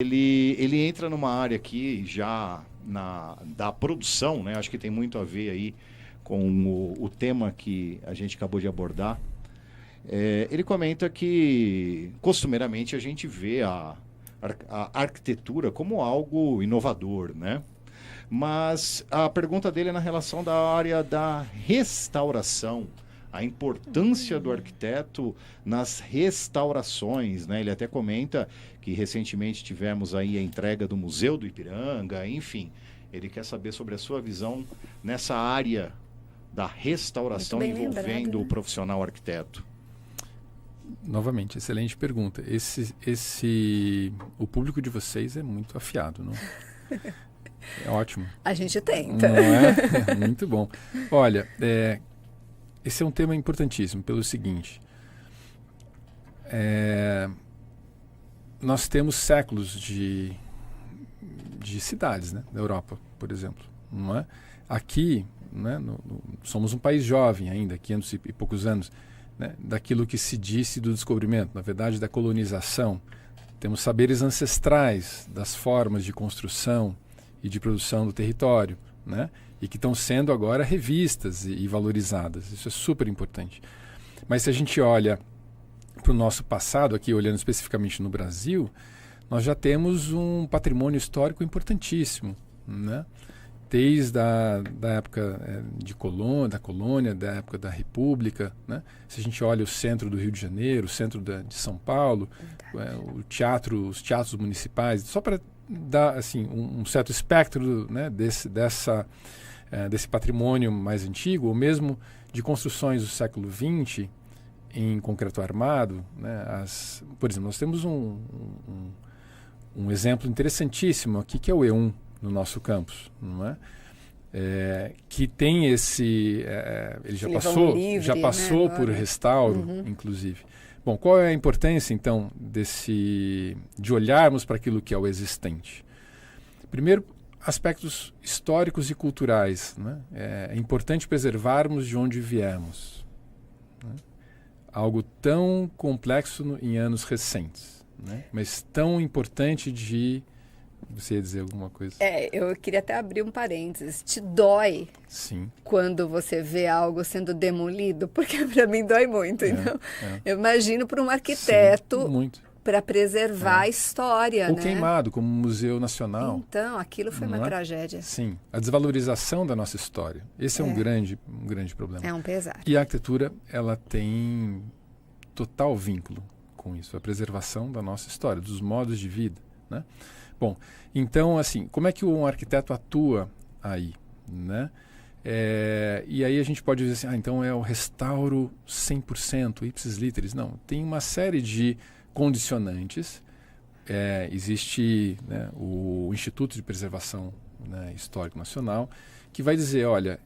Ele entra numa área aqui já da produção, né? Acho que tem muito a ver aí com o tema que a gente acabou de abordar. Ele comenta que costumeiramente a gente vê a arquitetura como algo inovador, né? Mas a pergunta dele é na relação da área da restauração, a importância do arquiteto nas restaurações, né? Ele até comenta que recentemente tivemos aí a entrega do Museu do Ipiranga, enfim. Ele quer saber sobre a sua visão nessa área da restauração envolvendo o profissional arquiteto. Novamente, excelente pergunta. O público de vocês é muito afiado, não? É ótimo. A gente tenta. Não é? Muito bom. Olha, esse é um tema importantíssimo pelo seguinte. Nós temos séculos de cidades, né, na Europa, por exemplo. Não é? Aqui, né, somos um país jovem ainda, 500 e poucos anos, né, daquilo que se disse do descobrimento, na verdade da colonização. Temos saberes ancestrais das formas de construção e de produção do território, né, e que estão sendo agora revistas e valorizadas. Isso é super importante. Mas se a gente olha para o nosso passado, aqui olhando especificamente no Brasil, nós já temos um patrimônio histórico importantíssimo, né? Desde da época da colônia, da época da República, né? Se a gente olha o centro do Rio de Janeiro, o centro de São Paulo, os teatros municipais, só para dar assim, um certo espectro, né, desse patrimônio mais antigo, ou mesmo de construções do século XX em concreto armado, né? Por exemplo, nós temos um exemplo interessantíssimo aqui, que é o E1 no nosso campus, não é? Que tem ele já passou, né, por restauro, inclusive. Bom, qual é a importância, então, de olharmos para aquilo que é o existente? Primeiro, aspectos históricos e culturais, né? É importante preservarmos de onde viemos, né? Algo tão complexo em anos recentes, né? Mas tão importante de... Você ia dizer alguma coisa? Eu queria até abrir um parênteses. Te dói, sim, quando você vê algo sendo demolido? Porque para mim dói muito. Então, eu imagino para um arquiteto, para preservar a história. Ou né? queimado, como Museu Nacional. Então, aquilo foi uma tragédia. Sim, a desvalorização da nossa história. Esse é um grande problema. É um pesar. E a arquitetura, ela tem total vínculo com isso, a preservação da nossa história, dos modos de vida, né? Bom, então, assim, como é que um arquiteto atua aí, né? E aí a gente pode dizer assim, então é o restauro 100%, ipsis literis. Não, tem uma série de condicionantes. Existe, né, o Instituto de Preservação, né, Histórico Nacional, que vai dizer, olha,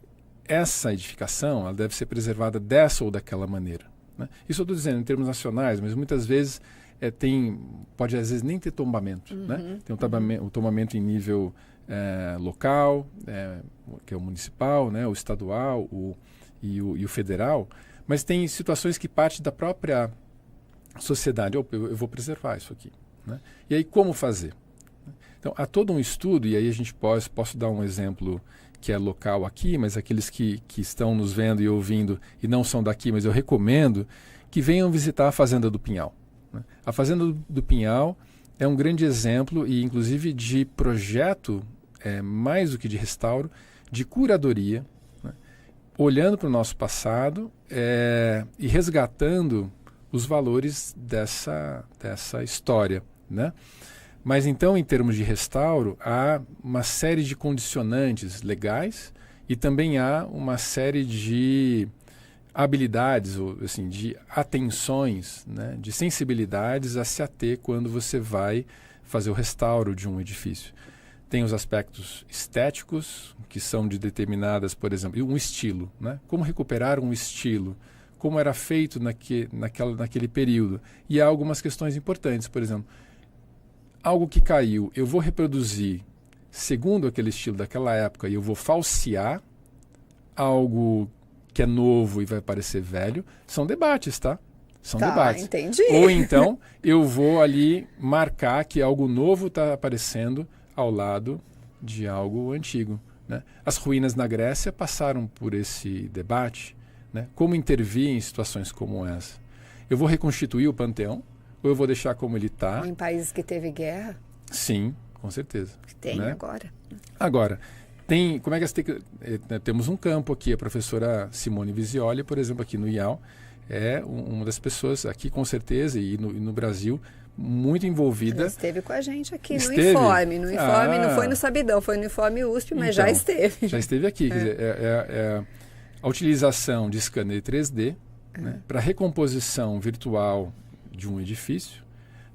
essa edificação ela deve ser preservada dessa ou daquela maneira, né? Isso eu estou dizendo em termos nacionais, mas muitas vezes pode às vezes nem ter tombamento, né? Tem o tombamento em nível local, que é o municipal, né, o estadual e o federal, mas tem situações que partem da própria sociedade. Eu vou preservar isso aqui, né? E aí como fazer? Então há todo um estudo, e aí a gente posso dar um exemplo que é local aqui, mas aqueles que estão nos vendo e ouvindo e não são daqui, mas eu recomendo que venham visitar a Fazenda do Pinhal. A Fazenda do Pinhal é um grande exemplo, e inclusive de projeto, mais do que de restauro, de curadoria, né? Olhando para o nosso passado e resgatando os valores dessa história, né? Mas então, em termos de restauro, há uma série de condicionantes legais e também há uma série de habilidades, ou assim, de atenções, né, de sensibilidades a se ater quando você vai fazer o restauro de um edifício. Tem os aspectos estéticos, que são de determinadas, por exemplo, um estilo, né? Como recuperar um estilo, como era feito naquele período. E há algumas questões importantes, por exemplo, algo que caiu, eu vou reproduzir segundo aquele estilo daquela época e eu vou falsear algo que é novo e vai parecer velho, são debates, tá? São debates. Entendi. Ou então eu vou ali marcar que algo novo está aparecendo ao lado de algo antigo. Né? As ruínas na Grécia passaram por esse debate. Né? Como intervir em situações como essa? Eu vou reconstituir o panteão ou eu vou deixar como ele está? Em países que teve guerra? Sim, com certeza. Tem, né? agora. Agora, como é que temos um campo aqui, a professora Simone Visioli, por exemplo, aqui no IAL, é uma das pessoas aqui, com certeza, e no Brasil, muito envolvida. Ela esteve com a gente aqui no Informe. No Informe, não foi no Sabidão, foi no Informe USP, mas então, já esteve. Já esteve aqui. Quer dizer, a utilização de scanner 3D né, para recomposição virtual de um edifício,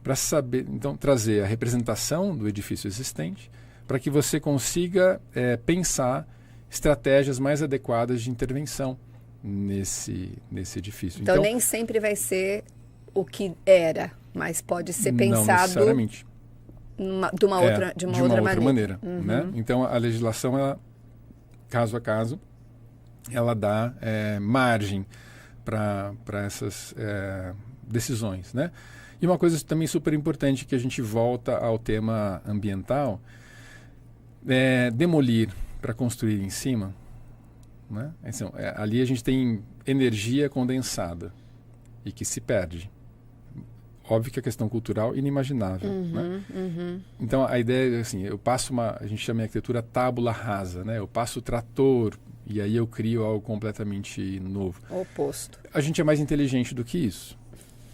para saber, então, trazer a representação do edifício existente, para que você consiga pensar estratégias mais adequadas de intervenção nesse edifício. Então, nem sempre vai ser o que era, mas pode ser pensado não necessariamente. De uma outra maneira. Uhum. Né? Então, a legislação, ela, caso a caso, ela dá margem para essas decisões. Né? E uma coisa também super importante que a gente volta ao tema ambiental, demolir para construir em cima, né? Então, ali a gente tem energia condensada e que se perde. Óbvio que a questão cultural é inimaginável. Né? Então a ideia é assim, a gente chama de arquitetura tábula rasa, né? Eu passo o trator e aí eu crio algo completamente novo. O oposto. A gente é mais inteligente do que isso.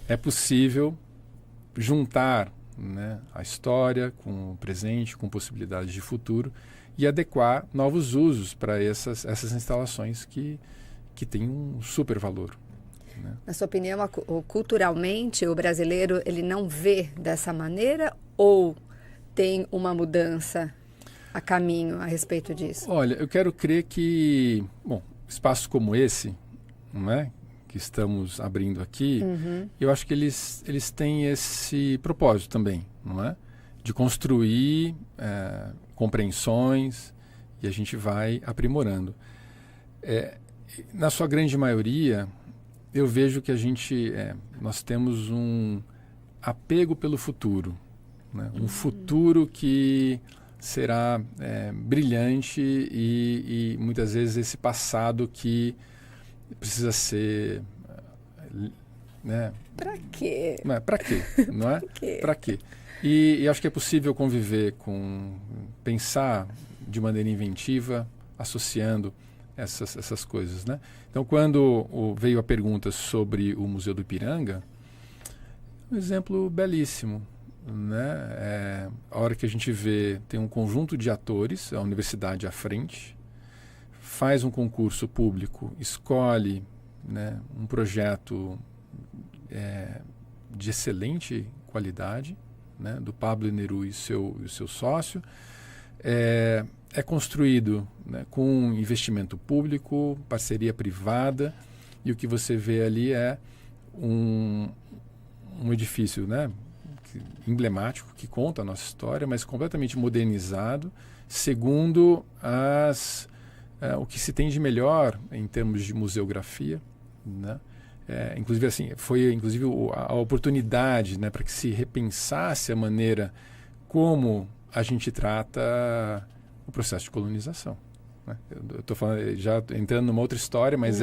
É possível juntar, né, a história com o presente, com possibilidades de futuro e adequar novos usos para essas instalações que têm um super valor. Né? Na sua opinião, culturalmente, o brasileiro ele não vê dessa maneira ou tem uma mudança a caminho a respeito disso? Olha, eu quero crer que, espaços como esse, não é? Que estamos abrindo aqui, eu acho que eles têm esse propósito também, não é? De construir compreensões e a gente vai aprimorando. Na sua grande maioria, eu vejo que nós temos um apego pelo futuro, né? Um futuro que será brilhante e muitas vezes esse passado que precisa ser, né? Para quê? Para quê? Não é? Para quê? E acho que é possível conviver pensar de maneira inventiva, associando essas coisas, né? Então, quando veio a pergunta sobre o Museu do Ipiranga, um exemplo belíssimo, né? A hora que a gente vê, tem um conjunto de atores, a universidade à frente, faz um concurso público, escolhe, né, um projeto de excelente qualidade, né, do Pablo Neru e seu sócio, é construído, né, com investimento público, parceria privada, e o que você vê ali é um edifício, né, emblemático, que conta a nossa história, mas completamente modernizado, segundo o que se tem de melhor em termos de museografia, né? Inclusive assim, foi a oportunidade, né, para que se repensasse a maneira como a gente trata o processo de colonização. Né? Eu estou falando, já entrando numa outra história, mas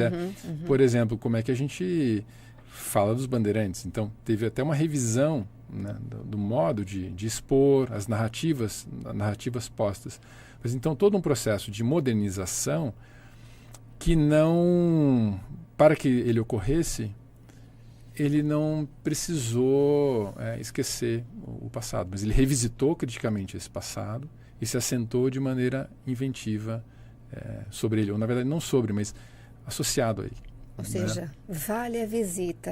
por exemplo, como é que a gente fala dos bandeirantes. Então, teve até uma revisão, né, do modo de expor as narrativas postas. Mas então, todo um processo de modernização que não, para que ele ocorresse, ele não precisou esquecer o passado, mas ele revisitou criticamente esse passado e se assentou de maneira inventiva sobre ele, ou na verdade não sobre, mas associado a ele. Ou seja, vale a visita.